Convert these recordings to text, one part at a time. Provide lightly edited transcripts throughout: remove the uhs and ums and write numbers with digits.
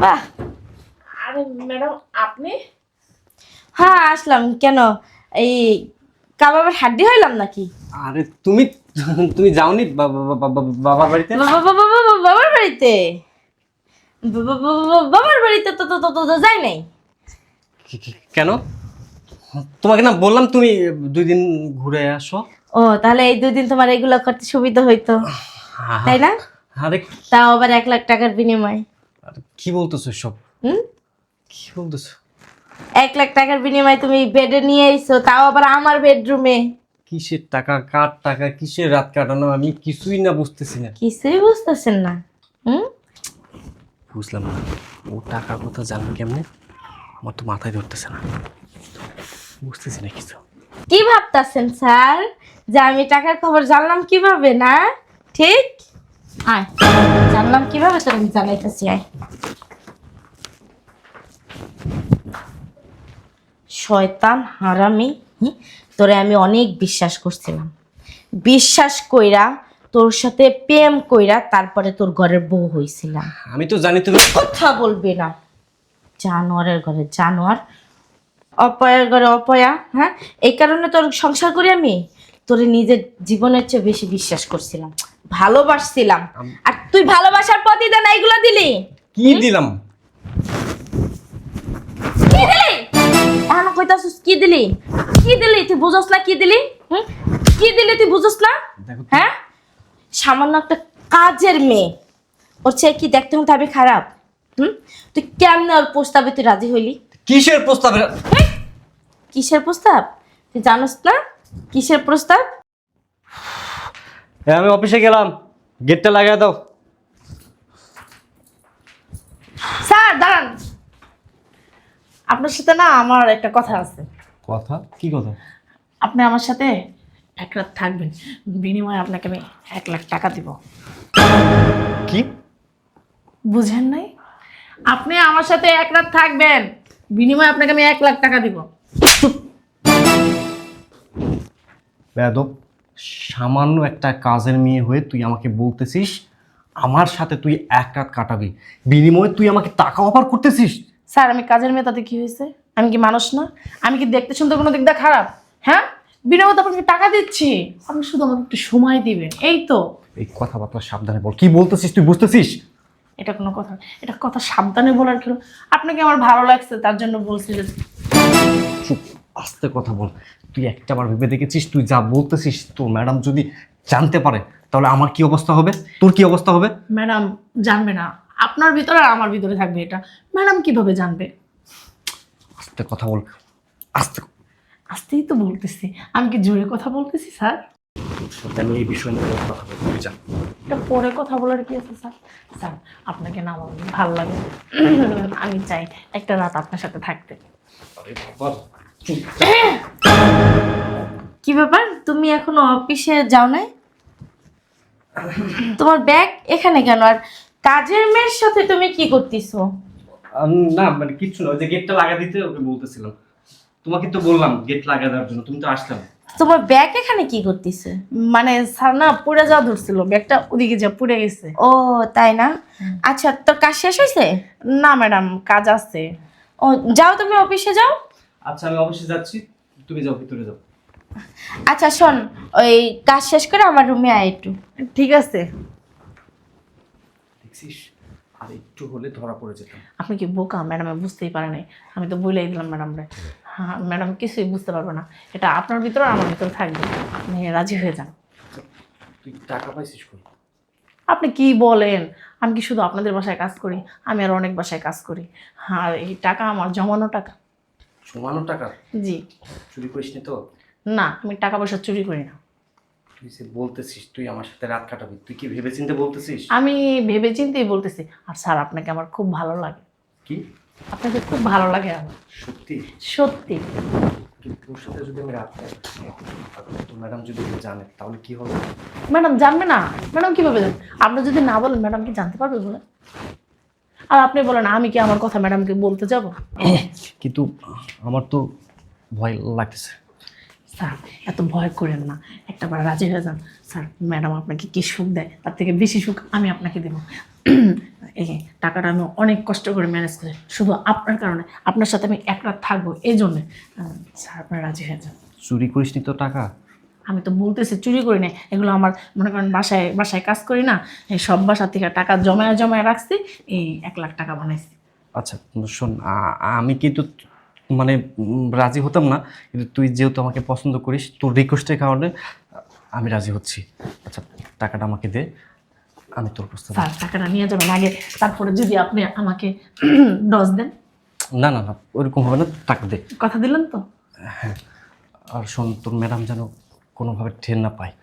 বাহ। আরে ম্যাডাম আপনি? হ্যাঁ আসলাম কেন? এই কাবাবের হাড্ডি হইলাম নাকি? আরে তুমি তুমি যাওনি বাবার বাড়িতে? বাবার বাড়িতে? বাবার বাড়িতে তো তো তো তো যাই নাই। কেন? তোমাকে না বললাম তুমি 2 দিন ঘুরে আসো। ও তাহলে এই 2 দিন তোমার এগুলো করতে সুবিধা হইতো, তাই না? আরে তাও আবার 1 লাখ টাকার বিনিময়। কি বলতেছো সব? হুম, কি বলতেছো? 1 লাখ টাকার বিনিময়ে তুমি বেডে নিয়ে আইছো, তাও আবার আমার বেডরুমে। কিসের টাকা, কার টাকা, কিসের রাত কাটানো, আমি কিছুই না বুঝতেছি না। কিছুই বুঝতেছেন না? হুম, বুঝলাম না, ও টাকার কথা জানবে কেমনে? আমার তো মাথায় ধরতেছে না, বুঝতেছি না কিছু। কি ভাবতাছেন স্যার যে আমি টাকার খবর জানলাম কিভাবে? না ঠিক, আয় জানলাম কিভাবে তোর আমি জানাইতেছি। আয় শয়তান হারামি, তোরে আমি অনেক বিশ্বাস করছিলাম, বিশ্বাস কইরা তোর সাথে প্রেম কইরা তারপরে তোর ঘরের বউ হইছিলাম। আমি তো জানি তুমি কথা বলবি না, জানোয়ারের ঘরে জানোয়ার, অপয়ার ঘরে অপয়া। হ্যাঁ, এই কারণে তোর সংসার করি আমি, তোরে নিজের জীবনের চেয়ে বেশি বিশ্বাস করছিলাম, ভালোবাসছিলাম। আর তুই ভালোবাসার প্রতিদান এইগুলো দিলি। কি দিলাম? কি দিলি? এখন কইতাছিস কি দিলি? কি দিলি তুই বুঝছ না? কি দিলি? হুম, কি দিলি তুই বুঝছ না? দেখো তো। হ্যাঁ, সামান্য একটা কাজের মেয়ে, ওর চেয়ে কি দেখতে হতে আমি খারাপ? হুম, তুই কেমনে ওর প্রস্তাবে তুই রাজি হইলি? কিসের প্রস্তাব? কিসের প্রস্তাব তুই জানোস না? কিসের প্রস্তাব? আমি অফিসে গেলাম, গেটটা লাগাই দাও। স্যার দাঁড়ান, আপনার সাথে না আমার একটা কথা আছে। কথা? কি কথা? আপনি আমার সাথে 1 রাত থাকবেন, বিনিময়ে আপনাকে আমি 1 লাখ টাকা দিব। কি? বুঝেন নাই? আপনি আমার সাথে 1 রাত থাকবেন, বিনিময়ে আপনাকে আমি 1 লাখ টাকা দিব। বেয়াদব, সামান্য একটা কাজের মেয়ে হয়ে তুই আমাকে বলতেছিস আমার সাথে তুই 1 রাত কাটাবি, বিনিময়ে তুই আমাকে টাকা অফার করতেছিস? স্যার আমি কাজের মেয়ে, তাতে কি হয়েছে? আমি কি মানুষ না? আমি কি দেখতে শুনতে কোনো দিক দিয়ে খারাপ? হ্যাঁ, বিনিময়ে তো আপনাকে টাকা দিচ্ছি, আপনি শুধু আমাকে একটু সময় দিবেন, এই তো। এই কথাবার্তা সাবধানে বল, কি বলতেছিস তুই বুঝতেছিস? এটা কোনো কথা? এটা কথা সাবধানে বলার কেন? আপনাকে আমার ভালো লাগছে তার জন্য বলছি যে। চুপ, আস্তে কথা বল। তুই একটাবার ভেবে দেখেছিস তুই যা বলতেছিস তোর ম্যাডাম যদি জানতে পারে তাহলে আমার কি অবস্থা হবে, তোর কি অবস্থা হবে? ম্যাডাম জানবে না, আপনার ভিতরে আর আমার ভিতরে থাকবে এটা, ম্যাডাম কিভাবে জানবে? আস্তে কথা বল, আস্তে। আস্তেই তো বলতেছি, আমি কি জোরে কথা বলতেছি স্যার? আমি এই বিষয় নিয়ে কথা বলবো, তুই যা। এটা পরে কথা বলার কি আছে স্যার? স্যার আপনাকে না আমার ভালো লাগে, আমি চাই একটা রাত আপনার সাথে থাকতে। আরে বাবা, চুপ। কি ব্যাপার, তুমি এখনো অফিসে যাও নাই? তোমার ব্যাগ এখানে কেন? আর কাজের মেয়ের সাথে তুমি কি করতেছো? না মানে কিচ্ছু না, ওই যে গেটটা লাগা দিতে ওকে বলতেছিলাম। তোমাকে তো বললাম গেট লাগা দেওয়ার জন্য, তুমি তো আসলে না। তোমার ব্যাগ এখানে কি করতেছে? মানে স্যার না পুড়ে যাওয়া ধরছিল, ব্যাগটা ওদিকে যা পুড়ে গেছে। ও তাই না? আচ্ছা, তোর কাজ শেষ হয়েছে? না ম্যাডাম, কাজ আছে। ও যাও, তুমি অফিসে যাও। আচ্ছা আমি অফিসে যাচ্ছি, তুমি যাও, ভিতরে যাও। আচ্ছা শোন, ওই কাজ শেষ করে আমার রুমে আয় একটু। ঠিক আছে। দেখছিস, আর একটু হলে ধরা পড়ে যেতাম। আপনি কি বোকা? ম্যাডামে বুঝতেই পারে নাই, আমি তো বলেই দিলাম ম্যাডামরে। হ্যাঁ ম্যাডাম কিছুই বুঝতে পারবে না, এটা আপনার ভিতরে আর আমার ভিতরে থাকবে, আপনি রাজি হয়ে যান। তুই টাকা পাইছিস কই? আপনি কি বলেন? আমি কি শুধু আপনাদের বাসায় কাজ করি? আমি আর অনেক বাসায় কাজ করি। আর এই টাকা আমার জমানো টাকা। সমানো টাকা? জি। চুরি করিস নি তো? না, আমি টাকা পয়সা চুরি করি না। তুই যে বলতেছিস তুই আমার সাথে রাত কাটাবি, তুই কি ভেবেচিন্তে বলতেছিস? আমি ভেবে চিন্তেই বলতেছি। আর স্যার আপনাকে আমার খুব ভালো লাগে। কি? আপনাকে খুব ভালো লাগে আমার, সত্যি? সত্যি। কিন্তু তোর সাথে যদি আমি রাত কাটাই, তো ম্যাডাম যদি জানে তাহলে কি হবে? ম্যাডাম জানবে না? ম্যাডাম কীভাবে জানবে? আপনি যদি না বলেন ম্যাডাম কি জানতে পারবে বলে? আর আপনি বলেন আমি কি আমার কথা ম্যাডামকে বলতে যাব? কিন্তু আমার তো ভয় লাগতেছে। স্যার এত ভয় করেন না, একটাবার রাজি হয়ে যান। স্যার ম্যাডাম আপনাকে কি সুখ দেয় তার থেকে বেশি সুখ আমি আপনাকে দেবো। এই টাকাটা আমি অনেক কষ্ট করে ম্যানেজ করি, শুধু আপনার কারণে। আপনার সাথে আমি এক রাত থাকবো এই জন্যে। স্যার আপনার রাজি হয়ে যান। চুরি করিস নি তো টাকা? আমি তো বলতেছি চুরি করি না, এগুলো আমার মনে করেন বাসায় বাসায় কাজ করি না, এই সব বাসা থেকে টাকা জমায় জমায় রাখছি, এই 1 লাখ টাকা বানাইছি। আচ্ছা শোন, আমি কিন্তু মানে রাজি হতাম না, কিন্তু তুই যেহেতু আমাকে পছন্দ করিস, তোর রিকোয়েস্টের কারণে আমি রাজি হচ্ছি। আচ্ছা টাকাটা আমাকে দে, আমি তোর প্রস্তাব। স্যার টাকাটা নিয়ে যাবেন আগে, তারপরে যদি আপনি আমাকে ডজ দেন। না না না, ওইরকম হবে না, টাকা দে। কথা দিলেন তো? হ্যাঁ, আর শোন, তোর ম্যাডাম যেন কোনোভাবে টের না পায়।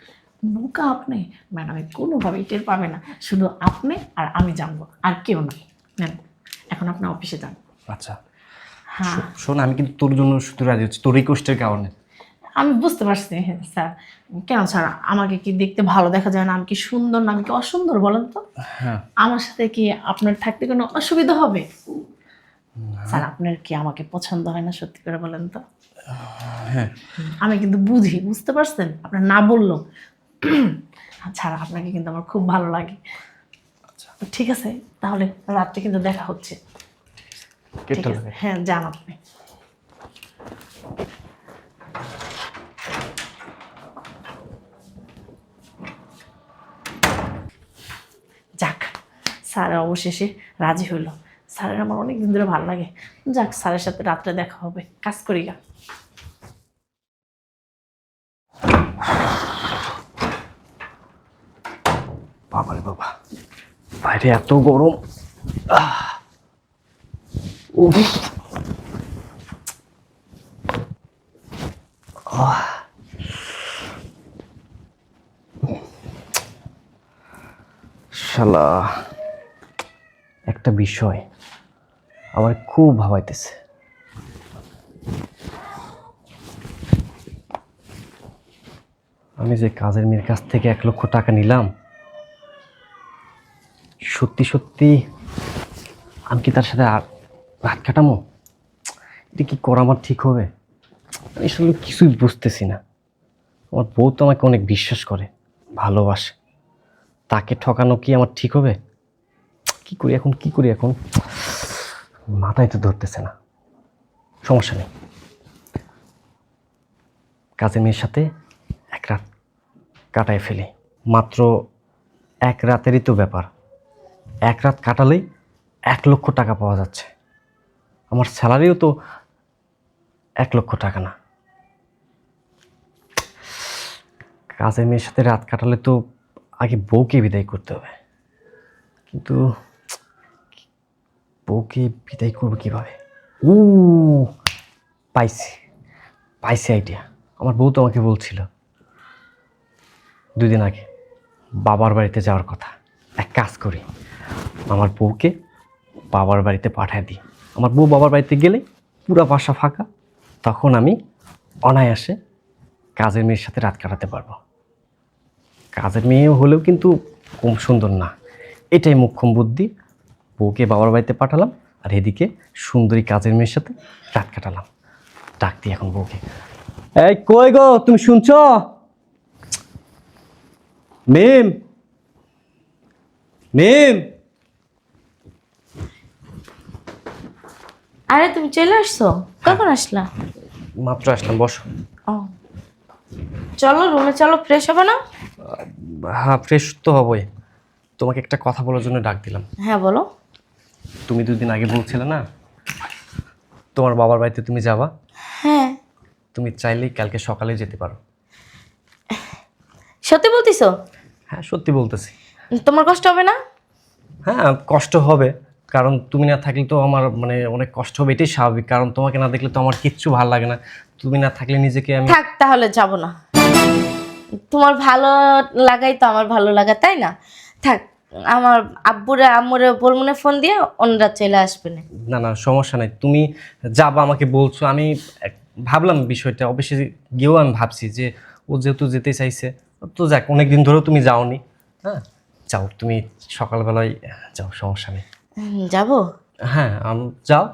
বোকা আপনি, ম্যাডামে কোনোভাবেই টের পাবে না, শুধু আপনি আর আমি জানবো, আর কেউ না। নেন, এখন আপনি অফিসে যান। আচ্ছা হ্যাঁ শোন, আমি কিন্তু তোর জন্য শুধু রাজি হচ্ছি, তোর রিকোয়েস্টের কারণে। আমি বুঝতে পারছি। হ্যাঁ স্যার, কেন স্যার, আমাকে কি দেখতে ভালো দেখা যায় না? আমি কি সুন্দর না? আমি কি অসুন্দর বলেন তো? হ্যাঁ, আমার সাথে কি আপনার থাকতে কোনো অসুবিধা হবে? স্যার আপনার কি আমাকে পছন্দ হয় না, সত্যি করে বলেন তো? হ্যাঁ আমি কিন্তু বুঝি, বুঝতে পারছেন? আপনার না বললো ছাড়া আপনাকে কিন্তু আমার খুব ভালো লাগে। ঠিক আছে, তাহলে রাত্রে কিন্তু দেখা হচ্ছে। ঠিক কেটে আছে, লাগে। হ্যাঁ যান আপনি। যাক, স্যার অবশেষে রাজি হইল। স্যারের আমার অনেক দিন ধরে ভালো লাগে। যাক, স্যারের সাথে রাত্রে দেখা হবে, কাজ করি গা। বাবারে বাবা, বাইরে এত গরম। উফ। শালা, একটা বিষয় আমার খুব ভাবাইতেছে। আমি যে কাজের মেয়ের কাছ থেকে 1 লক্ষ টাকা নিলাম, সত্যি সত্যি আমি কি তার সাথে আর রাত কাটামো? এটা কি করা আমার ঠিক হবে? আমি আসলে কিছুই বুঝতেছি না। আমার বউ তো আমাকে অনেক বিশ্বাস করে, ভালোবাসে, তাকে ঠকানো কি আমার ঠিক হবে? কি করি এখন, কি করি এখন, মাথায় তো ধরতেছে না। সমস্যা নেই, কাজের মেয়ের সাথে 1 রাত কাটায় ফেলি। মাত্র 1 রাতেরই তো ব্যাপার, 1 রাত কাটালেই 1 লক্ষ টাকা পাওয়া যাচ্ছে। আমার স্যালারিও তো 1 লক্ষ টাকা না। কাজের মেয়ের সাথে রাত কাটালে তো আগে বউকে বিদায় করতে হবে, কিন্তু বউকে বিদায় করবো কিভাবে? ও, পাইছি পাইছি আইডিয়া। আমার বউ তো আমাকে বলছিল 2 দিন আগে বাবার বাড়িতে যাওয়ার কথা। এক কাজ করি, আমার বউকে বাবার বাড়িতে পাঠায় দিই। আমার বউ বাবার বাড়িতে গেলে পুরো বাসা ফাঁকা, তখন আমি অনায়াসে কাজের মেয়ের সাথে রাত কাটাতে পারবো। কাজের মেয়ে হলেও কিন্তু কম সুন্দর না, এটাই মোক্ষম বুদ্ধি। বউকে বাবার বাড়িতে পাঠালাম, আর এদিকে সুন্দরী কাজের মেয়ের সাথে রাত কাটালাম। ডাকতি এখন বউকে। এই কই গো, তুমি শুনছ? মেম, মেম। আরে তুমি চলে আসছো? কখন আসলা? মাত্র আসলাম, বসো। ও, চলো রুমে, চলো ফ্রেশ হবে না? হ্যাঁ, ফ্রেশ তো হবই। তোমাকে একটা কথা বলার জন্য ডাক দিলাম। হ্যাঁ বলো। তুমি 2 দিন আগে বলছিলে না তোমার বাবার বাড়িতে তুমি যাবা? হ্যাঁ। তুমি চাইলেই কালকে সকালে যেতে পারো। সত্যি বলতিছো? হ্যাঁ, সত্যি বলতেছি। তোমার কষ্ট হবে না? হ্যাঁ, কষ্ট হবে, কারণ তুমি না থাকলে তো আমার মানে অনেক কষ্ট হবে, এটাই স্বাভাবিক। কারণ তোমাকে না দেখলে তো আমার কিচ্ছু ভালো লাগে না। তুমি না থাকলে নিজেকে আমি... থাক তাহলে যাব না। তোমার ভালো লাগাই তো আমার ভালো লাগা, তাই না? থাক, আমার আব্বুরে আম্মুরে বলমনে ফোন দিয়ে ওনারা চলে আসবে না। না না, সমস্যা নাই, তুমি যাবা আমাকে বলছো। আমি ভাবলাম বিষয়টা, অবশ্যই গিয়েও আমি ভাবছি যে ও যেহেতু যেতে চাইছে, তো যাক, অনেকদিন ধরেও তুমি যাওনি। হ্যাঁ, যাও তুমি সকালবেলায় যাও, সমস্যা নেই। যাব? হ্যাঁ, যাও।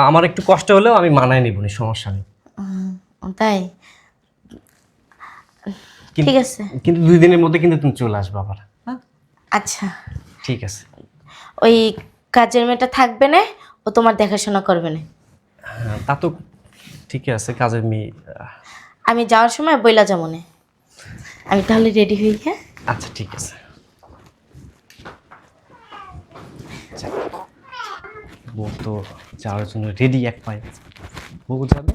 আমার একটু কষ্ট হলেও আমি মানায় নিবনি, সমস্যা নেই। তাই? কিন্তু- ঠিক আছে। কিন্তু 2 দিনের মধ্যে কিন্তু তুমি চলে আসবে আবার। হ্যাঁ, আচ্ছা ঠিক আছে। ওই কাজের মেয়েটা থাকবে না, ও তোমার দেখাশোনা করবে না। হ্যাঁ, তা তো ঠিকই আছে, কাজের মেয়ে। আমি যাওয়ার সময় বইলা যাবো না। আমি তাহলে রেডি হই, হ্যাঁ? আচ্ছা ঠিক আছে। যাক, বউ তো যাওয়ার জন্য রেডি এক পায়ে। বউ যাবে,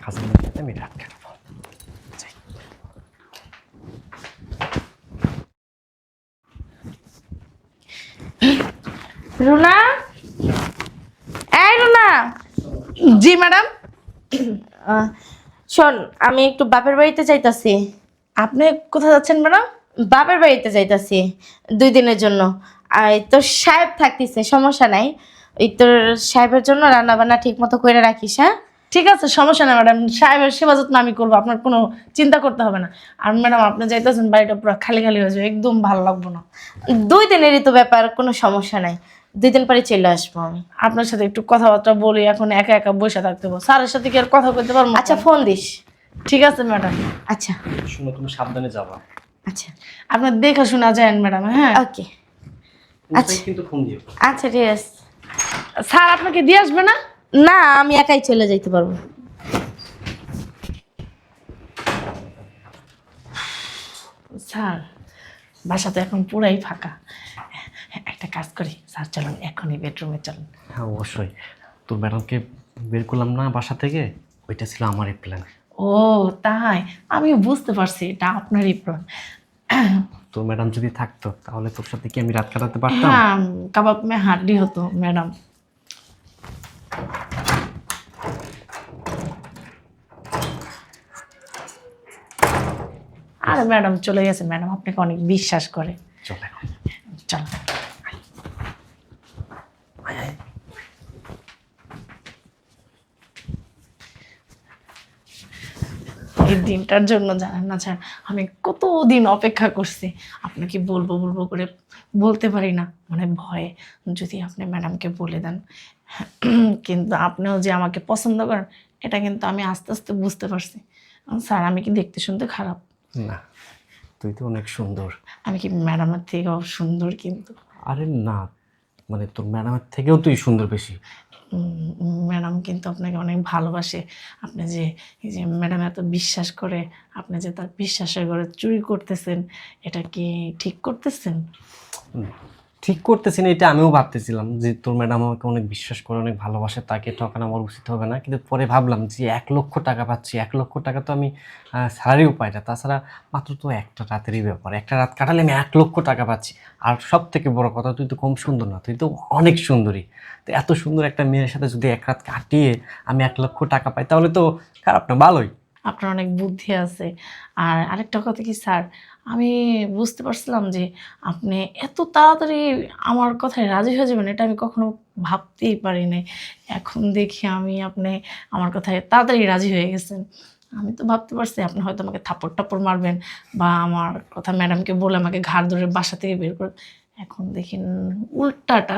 কাজের মেয়ের সাথে আমি রাত কাটাবো। যাই। রুনা, এই রুনা। জি ম্যাডাম। শোন, আমি একটু বাপের বাড়িতে যাইতাছি। আপনি কোথায় যাচ্ছেন ম্যাডাম? বাপের বাড়িতে যাইতাছি 2 দিনের জন্য। আর তোর সাহেব থাকতিছে, সমস্যা নাই। ওই তোর সাহেবের জন্য রান্না বান্না ঠিক মতো করে রাখিস, হ্যাঁ? ঠিক আছে, সমস্যা নেই ম্যাডাম, সাহেবের সেবা যত্ন আমি করবো, আপনার কোনো চিন্তা করতে হবে না। আর ম্যাডাম আপনি যাইতেছেন, বাড়িটা পুরো খালি খালি হয়ে যাবে, একদম ভালো লাগবে না। 2 দিনেরই তো ব্যাপার, কোনো সমস্যা নাই। 2 দিন পরে চলে আসবো আমি। আপনার সাথে একটু কথাবার্তা বলি, এখন একা একা বসে থাকতে হবে, স্যারের সাথে কি আর কথা বলতে পারবো? আচ্ছা, ফোন দিস। ঠিক আছে ম্যাডাম। আচ্ছা শুনো, তুমি সাবধানে যাবা। আচ্ছা আপনার দেখা শোনা যায় ম্যাডাম। হ্যাঁ ওকে। আচ্ছা কিন্তু ফোন দিও। আচ্ছা ঠিক আছে। স্যার আপনাকে দিয়ে আসবে না? না, আমি একাই চলে যাইতে পারবো। স্যার বাসা তো এখন পুরাই ফাঁকা, একটা কাজ করি স্যার, চলুন এখনই বেডরুমে চলুন। হ্যাঁ অবশ্যই, তোর ম্যাডামকে বের করলাম না বাসা থেকে, ওইটা ছিল আমারই প্ল্যান। ও তাই, আমি বুঝতে পারছি এটা আপনারই প্ল্যান। তোর ম্যাডাম যদি থাকতো তাহলে তোর সাথে কি আমি রাত কাটাতে পারতাম? হ্যাঁ, কাবাব মে হাড্ডি হতো ম্যাডাম। আর ম্যাডাম চলে গেছে, ম্যাডাম আপনাকে অনেক বিশ্বাস করে। চলে চল। এই দিনটার জন্য জানেন না স্যার, আমি কতদিন অপেক্ষা করছি, আপনাকে বলবো বলবো করে বলতে পারি না, মানে ভয়ে, যদি আপনি ম্যাডামকে বলে দেন। কিন্তু আপনিও যে আমাকে পছন্দ করেন এটা কিন্তু আমি আস্তে আস্তে বুঝতে পারছি। স্যার আমি কি দেখতে শুনতে খারাপ? না, তুই তো অনেক সুন্দর। আমি কি ম্যাডামের থেকেও সুন্দর? কিন্তু আরে না, মানে তোর ম্যাডামের থেকেও তুই সুন্দর বেশি। ম্যাডাম কিন্তু আপনাকে অনেক ভালোবাসে। আপনি যে এই যে ম্যাডাম এত বিশ্বাস করে, আপনি যে তার বিশ্বাসের ঘরে চুরি করতেছেন, এটা কি ঠিক করতেছেন? ঠিক করতেছি না, এটা আমিও ভাবতেছিলাম যে তোর ম্যাডাম আমাকে অনেক বিশ্বাস করে, অনেক ভালোবাসে, তাকে ঠকানো আমার উচিত হবে না। কিন্তু পরে ভাবলাম যে 1,00,000 টাকা পাচ্ছি, 1,00,000 টাকা তো আমি স্যালারিও পাই না। তাছাড়া মাত্র তো একটা রাতেরই ব্যাপার, একটা রাত কাটালে আমি 1,00,000 টাকা পাচ্ছি। আর সব থেকে বড় কথা, তুই তো কম সুন্দর না, তুই তো অনেক সুন্দরী। তো এত সুন্দর একটা মেয়ের সাথে যদি এক রাত কাটিয়ে আমি 1,00,000 টাকা পাই তাহলে তো খারাপ না, ভালোই। আপনার অনেক বুদ্ধি আছে। আর আরেকটা কথা কি স্যার, আমি বুঝতে পারছিলাম যে আপনি এত তাড়াতাড়ি আমার কথায় রাজি হয়ে যাবেন, এটা আমি কখনো ভাবতেই পারি নাই। এখন দেখি আমি আপনি আমার কথায় তাড়াতাড়ি রাজি হয়ে গেছেন। আমি তো ভাবতে পারছি আপনি হয়তো আমাকে থাপ্পড় টাপ্পড় মারবেন, বা আমার কথা ম্যাডামকে বলে আমাকে ঘাড় ধরে বাসা থেকে বের করে। এখন দেখি উল্টাটা।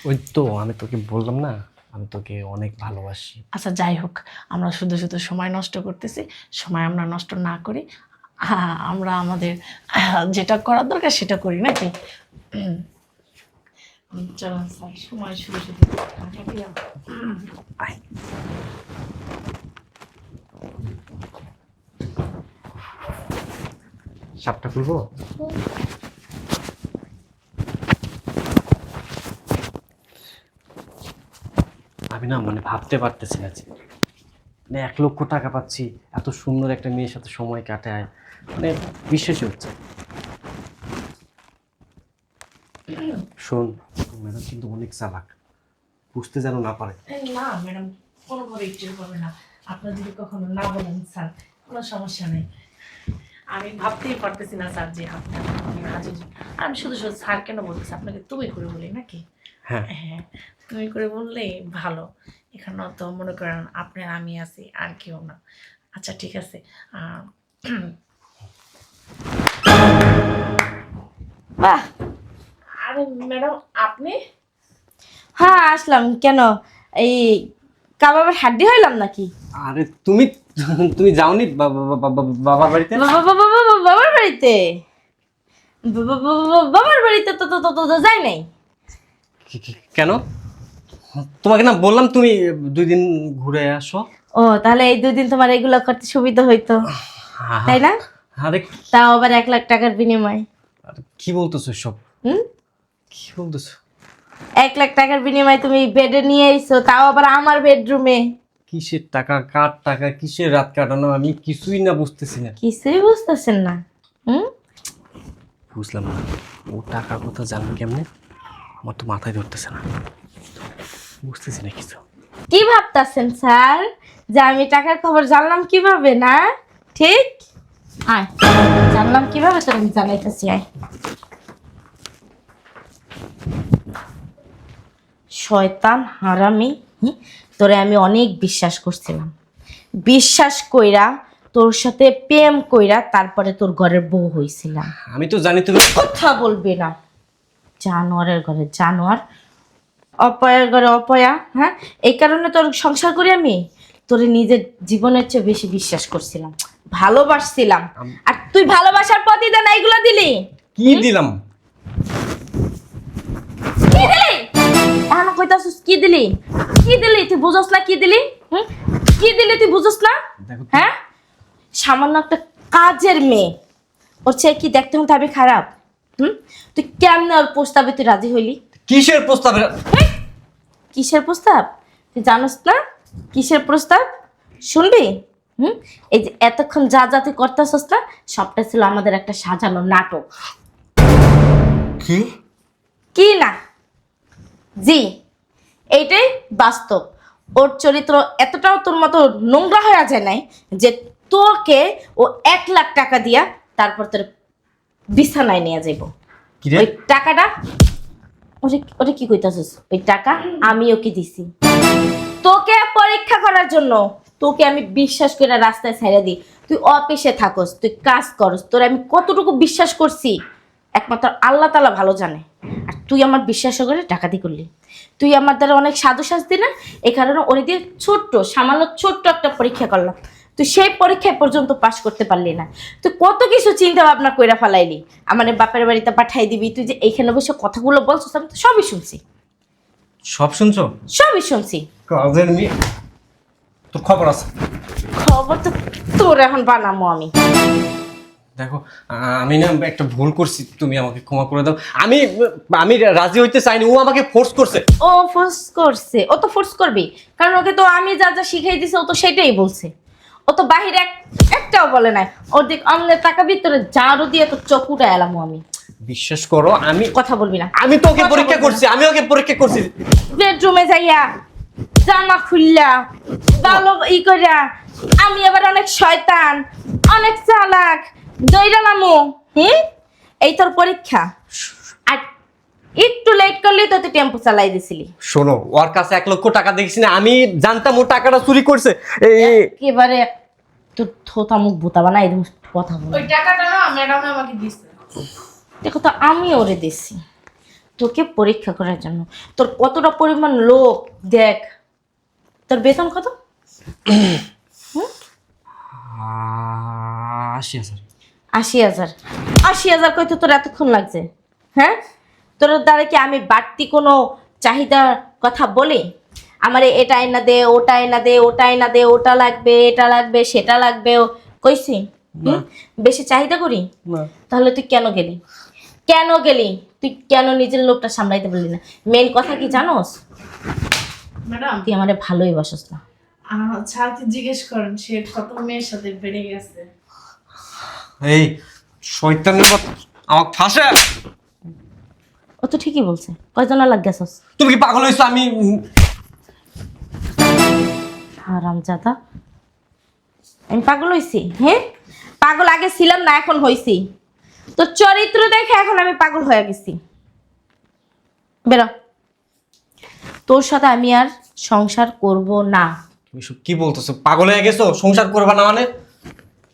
ওই তো আমি তোকে বললাম না, আমি তোকে অনেক ভালোবাসি। আচ্ছা যাই হোক, আমরা শুধু শুধু সময় নষ্ট করতেছি, সময় আমরা নষ্ট না করি। আমরা আমাদের যেটা করার দরকার সেটা করি নাকি? চলো স্যার, সময় শুধু শুধু আয়। সাপটা খুলবো? আমি না মানে ভাবতে পারতেছি না যে মানে 1,00,000 টাকা পাচ্ছি, এত সুন্দর একটা মেয়ের সাথে সময় কাটায়, মানে বিশ্বাসই হচ্ছে। শোন, ম্যাডাম কিন্তু অনেক চালাক, বুঝতে যেন না পারে। না ম্যাডাম, কোনোভাবেই টের পাবে না। আপনার যদি কখনো না বলেন স্যার, কোনো সমস্যা নেই। আমি ভাবতেই পারতেছি না স্যার যে আপনার রাজি। আমি শুধু শুধু স্যার কেন বলতেছি, আপনাকে তুমি করে বলি নাকি? হ্যাঁ হ্যাঁ, তুমি করে বললেই ভালো। এখানেও তো মনে করেন আপনি আর আমি আছি, আর কেউ না। আচ্ছা ঠিক আছে। বাহ। আরে ম্যাডাম আপনি? হ্যাঁ আসলাম কেন? এই কাবাবের হাড্ডি হইলাম নাকি? আরে তুমি তুমি যাওনি বাবার বাড়িতে? বাবার বাড়িতে? বাবার বাড়িতে তো তো তো তো তো যাই নাই। কেন? তোমাকে না বললাম তুমি 2 দিন ঘুরে আসো। ও তাহলে এই 2 দিন তোমার এগুলো করতে সুবিধা হইতো, তাই না? আরে তাও আবার 1 লাখ টাকার বিনিময়। আরে, কি বলতেছো সব? হুম, কি বলতেছো? 1 লাখ টাকার বিনিময়ে তুমি বেডে নিয়ে আইছো, তাও আবার আমার বেডরুমে। কিসের টাকা, কার টাকা, কিসের রাত কাটানো, আমি কিছুই না বুঝতেছি না। কিছুই বুঝতেছেন না? হুম, বুঝলাম না, ও টাকার কথা জানবে কেমনে? আমার তো মাথায় ধরতেছে না, বুঝতেছি না কিছু। কি ভাবতাছেন স্যার যে আমি টাকার খবর জানলাম কিভাবে? না ঠিক, আয় জানলাম কিভাবে তোর আমি জানাইতেছি। আয়, শয়তান হারামি, তোরে আমি অনেক বিশ্বাস করছিলাম। বিশ্বাস কইরা তোর সাথে প্রেম কইরা তারপরে তোর ঘরের বউ হইছিলাম। আমি তো জানি তুমি কথা বলবি না, জানোয়ারের ঘরে জানোয়ার, অপয়ার ঘরে অপয়া। হ্যাঁ, এই কারণে তোর সংসার করি আমি। তোরে নিজের জীবনের চেয়ে বেশি বিশ্বাস করছিলাম, ভালোবাসছিলাম। আর তুই ভালোবাসার প্রতিদান এইগুলো দিলি। কি দিলাম? কি দিলি? এখন কইতাছিস কি দিলি? কি দিলি তুই বুঝছ না? কি দিলি? হুম, কি দিলি তুই বুঝছ না? দেখো তো। হ্যাঁ, সামান্য একটা কাজের মেয়ে, ওর চেয়ে কি দেখতে হতে আমি খারাপ? হুম, তুই কেমনে ওর প্রস্তাবে তুই রাজি হইলি? কিসের প্রস্তাবে? কিসের প্রস্তাব তুই জানোস না? কিসের প্রস্তাব শুনবি? হুম, এই যে এতক্ষণ যা যা তুই করতেছস না, সবটা ছিল আমাদের একটা সাজানো নাটক। কি? কি না? জি, এইটাই বাস্তব। ওর চরিত্র এতটাও তোর মতো নোংরা হয়ে যায় নাই যে তোকে ও 1 লাখ টাকা দিয়া তারপর তোর বিছানায় নিয়ে যাইব। কি রে? ওই টাকাটা ওরে ওরে কি কইতাছিস? ওই টাকা আমি ওকে দিছি তোকে পরীক্ষা করার জন্য। তোকে আমি বিশ্বাস করে রাস্তায় ছেড়ে দিই, তুই অফিসে থাকস, তুই কাজ করস, তোর আমি কতটুকু বিশ্বাস করছি একমাত্র আল্লাহ তাআলা ভালো জানে। আর তুই আমার বিশ্বাস করে ডাকাতি করলি। তুই আমার দ্বারা অনেক সাধু শাস্তি না, এই কারণে ওরে দিয়ে সামান্য ছোট্ট একটা পরীক্ষা করলাম। তুই সেই পরীক্ষায় পর্যন্ত পাশ করতে পারলি না। তুই কত কিছু চিন্তা ভাবনা কইরা ফেলাইলি, আমার বাপের বাড়িতে পাঠাই দিবি। তুই যে এইখানে বসে কথাগুলো বলছিস আমি তো সবই শুনছি, সব শুনছো? সবই শুনছি। কাজের মেয়ে, তোর খবর আছে? খবর তো তোর এখন বানামো আমি। দেখো, আমি না একটা ভুল করছি, তুমি আমাকে ক্ষমা করে দাও। আমি আমি রাজি হইতে চাইনি, ও আমাকে ফোর্স করছে। ও ফোর্স করছে? ও তো ফোর্স করবি, কারণ ওকে তো আমি যা যা শিখাই দিছি ও তো সেটাই বলছে। ও তো বাহিরে একটাও বলে নাই। ওর দিক অন্যের টাকা ভিতরে ঝাড়ু দিয়ে তো চোখ উঠে এলাম আমি। বিশ্বাস করো, আমি কথা বলবি না। আমি তো ওকে কথা পরীক্ষা বলবি করছি, আমি ওকে পরীক্ষা করছি। বেডরুমে যাইয়া জামা খুললা গালো ই কইরা, আমি আবার অনেক শয়তান, অনেক চালাক, দইরালামো। এই তোর পরীক্ষা। আর একটু লেট করলি তো তুই টেম্পো চালাই দিছিলি। শোনো, ওর কাছে 1 লক্ষ টাকা দেখছি না, আমি জানতাম ও টাকাটা চুরি করছে। একেবারে তোর থোতা মুখ ভূতা বানা একদম কথা বল। ওই টাকাটা না ম্যাডাম আমাকে দিচ্ছে। দেখো তো আমি ওরে দিছি তোকে পরীক্ষা করার জন্য। তোর কতটা পরিমাণ লোক দেখ। তোর বেতন কত? 80,000। 80,000? 80,000 কইতে তোর এতক্ষণ লাগছে? হ্যাঁ, তোর দ্বারা কি আমি বাড়তি কোনো চাহিদার কথা বলি? আমারে এটা না দে, ওটা না দে, ওটা না দে, ওটা লাগবে, এটা লাগবে, সেটা লাগবে, কইছি? বেশি চাহিদা করি? না। তাহলে তুই কেন গেলি? কেন গেলি? তুই কেন নিজের লোকটা সামলাইতে পারলি না? মেন কথা কি জানোস? ম্যাডাম তুই আমারে ভালোই বাসস না। ছাড়তে জিজ্ঞেস করেন, সে কত মেয়ের সাথে বেড়ে গেছে। এই শয়তানের বাচ্চা, আমাকে ফাঁসে। ও তো ঠিকই বলছে, কয়জন লাগেছস? তুমি কি পাগল হইছো? আমি হারামজাদা, আমি পাগল হইছি? হ্যাঁ, পাগল আগে ছিলাম না, এখন হইছি। তোর চরিত্র দেখে এখন আমি পাগল হয়ে গেছি। বেরো, তোর সাথে আমি আর সংসার করব না। তুমি সব কি বলতেছো? পাগল হয়ে গেছো? সংসার করবা না মানে?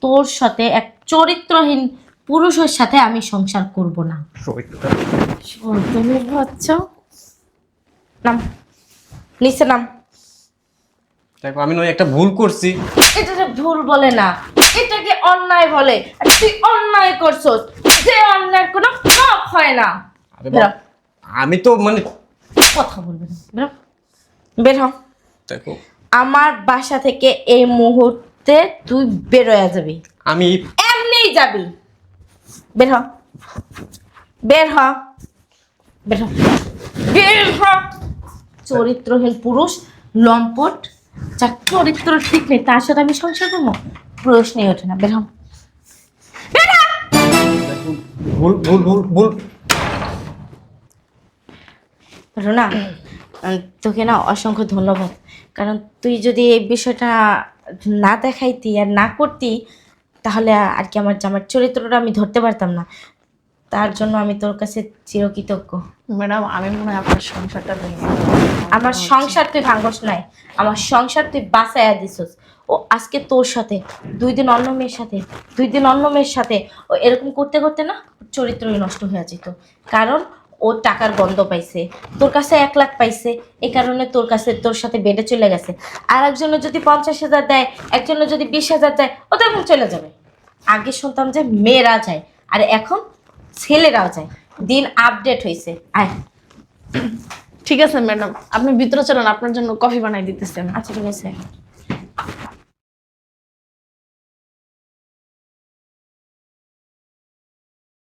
তোর সাথে এক চরিত্রহীন পুরুষের সাথে আমি সংসার করব না। শয়তানের বাচ্চা, নাম নিচে নাম। দেখো, আমি নয় একটা ভুল করছি। এটাকে ভুল বলে না, এটাকে অন্যায় বলে। আর তুই অন্যায় করছস। যে অন্যের কোনো পাপ হয় না। আরে বেরো। আমি তো মানে কথা বলবে না, বেরো বের হ। দেখো আমার বাসা থেকে এই মুহূর্তে তুই বেরোয়া যাবি, আমি এমনিই যাবি। বের হ, বের হ, বের হ, বের হ। চরিত্রহীন পুরুষ, লম্পট, যার চরিত্র ঠিক নেই, তার সাথে আমি সংসার করবো? প্রশ্নই ওঠে না। বের হ, বের হ। ভুল ভুল ভুল ভুল রুনা, তোকে না অসংখ্য ধন্যবাদ। কারণ তুই যদি এই বিষয়টা না দেখাইতি আর না করতি, তাহলে আর কি আমার জামার চরিত্রটা আমি ধরতে পারতাম না। তার জন্য আমি তোর কাছে চিরকৃতজ্ঞ। ম্যাডাম আমি মনে হয় আপনার সংসারটা ভেঙে আমার সংসার তুই ভাঙ্গস নাই, আমার সংসার তুই বাঁচাইয়া দিছস। ও আজকে তোর সাথে 2 দিন অন্য মেয়ের সাথে, 2 দিন অন্য মেয়ের সাথে, ও এরকম করতে করতে না ওর চরিত্রই নষ্ট হয়ে যেত। কারণ ও টাকার গন্ধ পাইছে, তোর কাছে 1 লাখ পাইছে, এই কারণে তোর কাছে তোর সাথে বেডে চলে গেছে। আর একজনের যদি 50,000 দেয়, একজনের যদি 20,000 দেয়, ও তো এখন চলে যাবে। আগে শুনতাম যে মেয়েরা যায়, আর এখন ছেলেরাও যায়। দিন আপডেট হয়েছে। আয়। ঠিক আছে ম্যাডাম, আপনি ভিতরে চলেন, আপনার জন্য কফি বানাই দিতেছি আমি। আচ্ছা ঠিক আছে।